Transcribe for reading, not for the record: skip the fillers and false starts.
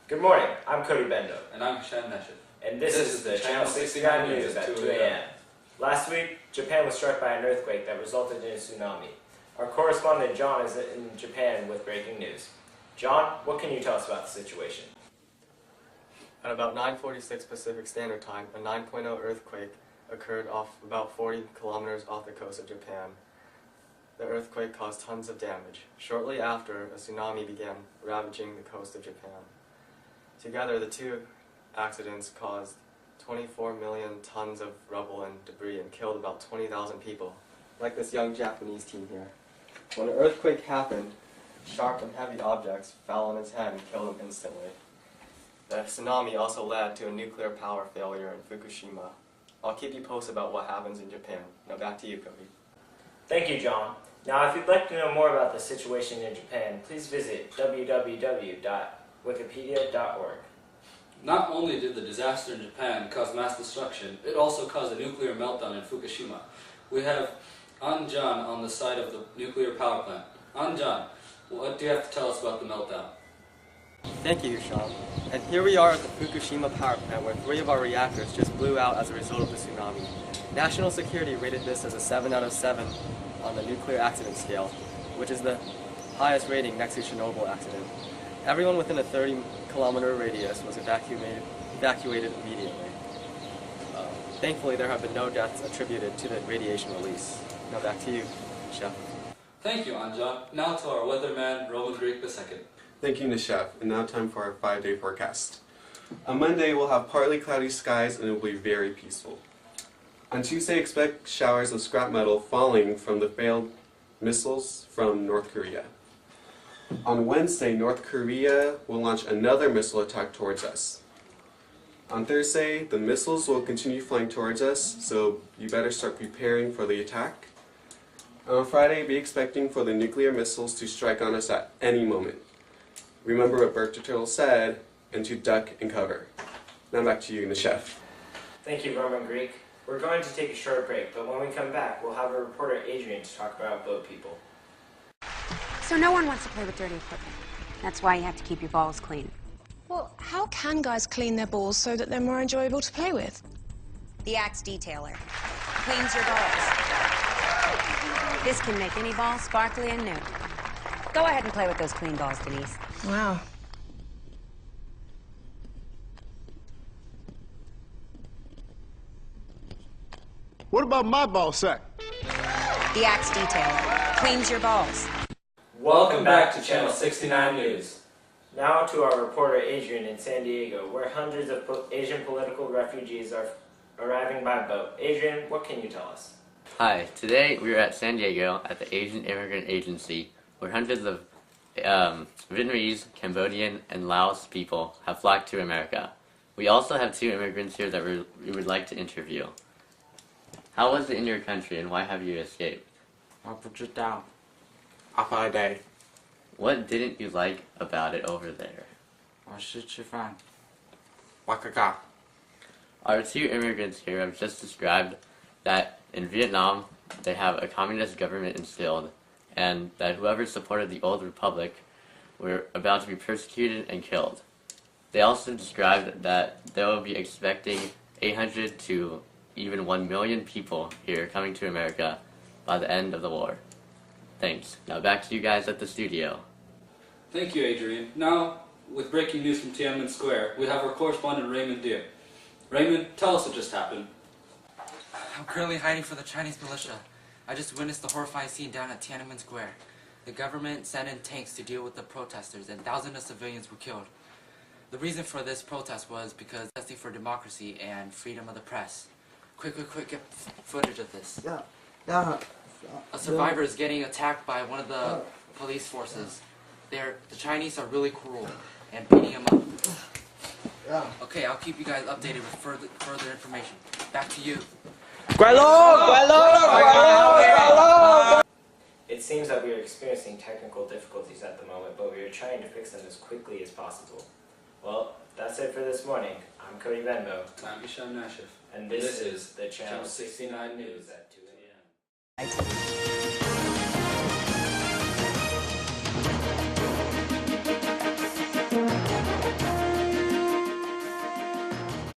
Good morning, I'm Cody Bendo. And I'm Shan Neshif. And this is the Channel 69 News at 2 a.m. Last week, Japan was struck by an earthquake that resulted in a tsunami. Our correspondent John is in Japan with breaking news. John, what can you tell us about the situation? At about 9:46 Pacific Standard Time, a 9.0 earthquake occurred about 40 kilometers off the coast of Japan. The earthquake caused tons of damage. Shortly after, a tsunami began ravaging the coast of Japan. Together, the two accidents caused 24 million tons of rubble and debris and killed about 20,000 people, like this young Japanese teen here. When the earthquake happened, sharp and heavy objects fell on his head and killed him instantly. The tsunami also led to a nuclear power failure in Fukushima. I'll keep you posted about what happens in Japan. Now back to you, Cody. Thank you, John. Now, if you'd like to know more about the situation in Japan, please visit www.wikipedia.org. Not only did the disaster in Japan cause mass destruction, it also caused a nuclear meltdown in Fukushima. We have Anjan on the side of the nuclear power plant. Anjan, what do you have to tell us about the meltdown? Thank you, Sean. And here we are at the Fukushima power plant where 3 of our reactors just blew out as a result of the tsunami. National Security rated this as a 7 out of 7 on the nuclear accident scale, which is the highest rating next to Chernobyl accident. Everyone within a 30-kilometer radius was evacuated immediately. Thankfully, there have been no deaths attributed to the radiation release. Now back to you, Chef. Thank you, Anjan. Now to our weatherman, Roman Greek II. Thank you, Neshef. And now time for our 5-day forecast. On Monday, we'll have partly cloudy skies and it will be very peaceful. On Tuesday, expect showers of scrap metal falling from the failed missiles from North Korea. On Wednesday, North Korea will launch another missile attack towards us. On Thursday, the missiles will continue flying towards us, so you better start preparing for the attack. On Friday, be expecting for the nuclear missiles to strike on us at any moment. Remember what Berkshire Turtle said, and to duck and cover. Now back to you, Neshef. Thank you, Roman Greek. We're going to take a short break, but when we come back, we'll have our reporter Adrian to talk about boat people. So no one wants to play with dirty equipment. That's why you have to keep your balls clean. Well, how can guys clean their balls so that they're more enjoyable to play with? The Axe Detailer cleans your balls. This can make any ball sparkly and new. Go ahead and play with those clean balls, Denise. Wow. What about my ball sack? The Axe Detailer cleans your balls. Welcome back to Channel 69 News. Now to our reporter Adrian in San Diego, where hundreds of Asian political refugees are arriving by boat. Adrian, what can you tell us? Hi, today we are at San Diego at the Asian Immigrant Agency, where hundreds of Vietnamese, Cambodian, and Laos people have flocked to America. We also have 2 immigrants here that we would like to interview. How was it in your country and why have you escaped? What didn't you like about it over there? Our 2 immigrants here have just described that in Vietnam they have a communist government instilled and that whoever supported the old republic were about to be persecuted and killed. They also described that they will be expecting 800 to even 1 million people here coming to America by the end of the war. Thanks. Now back to you guys at the studio. Thank you, Adrian. Now, with breaking news from Tiananmen Square, we have our correspondent Raymond Deer. Raymond, tell us what just happened. I'm currently hiding for the Chinese militia. I just witnessed the horrifying scene down at Tiananmen Square. The government sent in tanks to deal with the protesters, and thousands of civilians were killed. The reason for this protest was because protesting for democracy and freedom of the press. Quick, get footage of this. A survivor is getting attacked by one of the police forces. The Chinese are really cruel and beating him up. Okay, I'll keep you guys updated with further information. Back to you. It seems that we are experiencing technical difficulties at the moment, but we are trying to fix them as quickly as possible. Well, that's it for this morning. I'm Cody Venmo. I'm Ishan Nashif. And this is the Channel 69 News at 2 a.m.